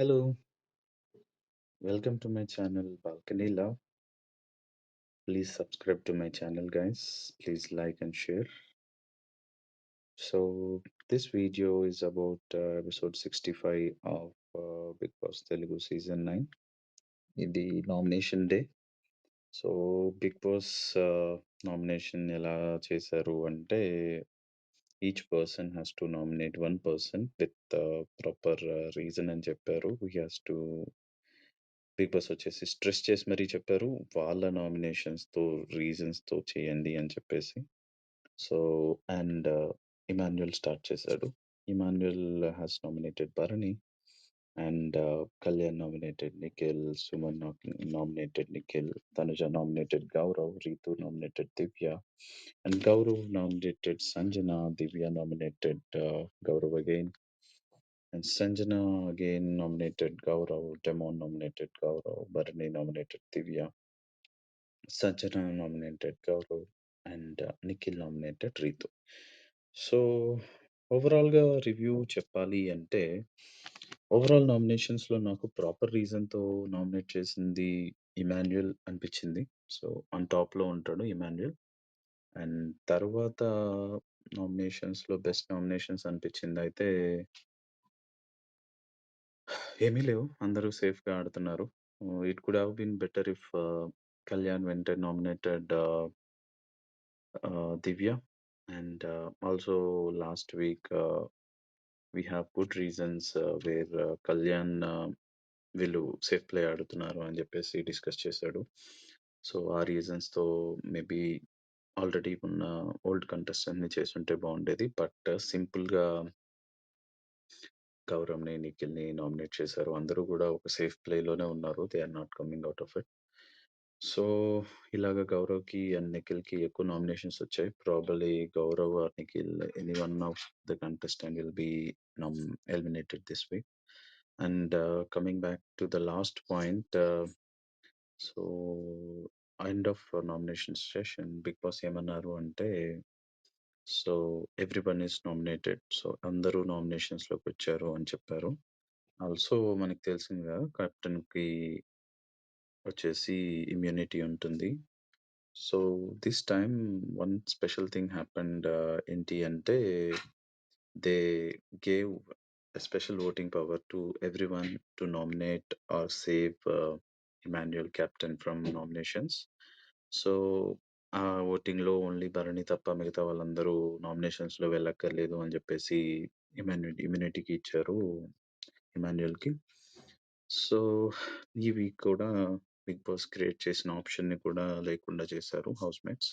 Hello, welcome to my channel Balcony Love. Please subscribe to my channel, guys. Please like and share. So, this video is about episode 65 of Big Boss Telugu season 9, ఇది nomination day. So, Bigg Boss nomination ఎలా చేశారు అంటే each person has to nominate one person with proper reason అని చెప్పారు. He has to Bigg Boss వచ్చేసి stress చేసి మరీ చెప్పారు. వాళ్ళ నామినేషన్స్‌తో, రీజన్స్‌తో చేయండి అని చెప్పేసి. సో, అండ్ ఇమాన్యుయల్ స్టార్ట్ చేశాడు. Emmanuel has nominated Bharani and Kalyan nominated Nikhil, Suman nominated Nikhil, Tanuja nominated Gaurav, Ritu nominated Divya, and Gaurav nominated Sanjana, Divya nominated Gaurav again. And Sanjana again nominated Gaurav, Demon nominated Gaurav, Bharani nominated Divya, Sanjana nominated Gaurav, and Nikhil nominated Ritu. So ఓవరాల్‌గా review చెప్పాలి అంటే, overall నామినేషన్స్‌లో నాకు proper రీజన్‌తో nominate చేసింది ఇమాన్యుయల్ అనిపిచ్చింది. So, on టాప్‌లో ఉంటాడు Emmanuel. And తర్వాత నామినేషన్స్‌లో best nominations అనిపిచ్చిందయితే ఏమీ లేవు. అందరూ సేఫ్‌గా ఆడుతున్నారు. It could have been better if Kalyan went and nominated Divya. And also last week we have good reasons where Kalyan వీళ్ళు సేఫ్ ప్లే ఆడుతున్నారు అని జెప్పేసి డిస్కస్ చేశాడు. సో, ఆ రీజన్స్‌తో మేబీ ఆల్రెడీ ఉన్న ఓల్డ్ కంటెస్టెంట్‌ని చేసుంటే బావుండేది. బట్ సింపుల్‌గా గౌరవ్‌ని, నిఖిల్‌ని నామినేట్ చేశారు. అందరూ గూడా ఒక సేఫ్ ప్లేలోనే ఉన్నారు. They are not coming out of it. So, ఇలాగ గౌరవ్‌కి అండ్ నిఖిల్‌కి ఎక్కువ నామినేషన్స్ వచ్చాయి. Probably Gaurav or Nikhil any one of the contestant will be నామ్ eliminated this week. And coming back to the last point, so end of nomination session Bigg Boss ఏమన్నారు అంటే, so everyone is nominated. So అందరూ నామినేషన్స్‌లోకొచ్చారు అని చెప్పారు. Also మనకు తెలిసింది గదా! కెప్టెన్‌కి వచ్చేసి ఇమ్యూనిటీ ఉంటుంది. So, this time one special thing happened. ఏంటి అంటే, they gave a special voting power to everyone to nominate or save Emmanuel Captain from nominations. So, ఆ ఓటింగ్‌లో ఓన్లీ భరణి తప్ప మిగతా వాళ్ళందరూ నామినేషన్స్‌లో వెళ్ళక్కర్లేదు అని జెప్పేసి ఇమ్యూనిటీకి ఇచ్చారు ఇమాన్యుయల్‌కి. సో, ఈ వీక్ కూడా బిగ్ బాస్ క్రియేట్ చేసిన ఆప్షన్‌ని కూడా లేకుండా చేశారు హౌస్‌మేట్స్.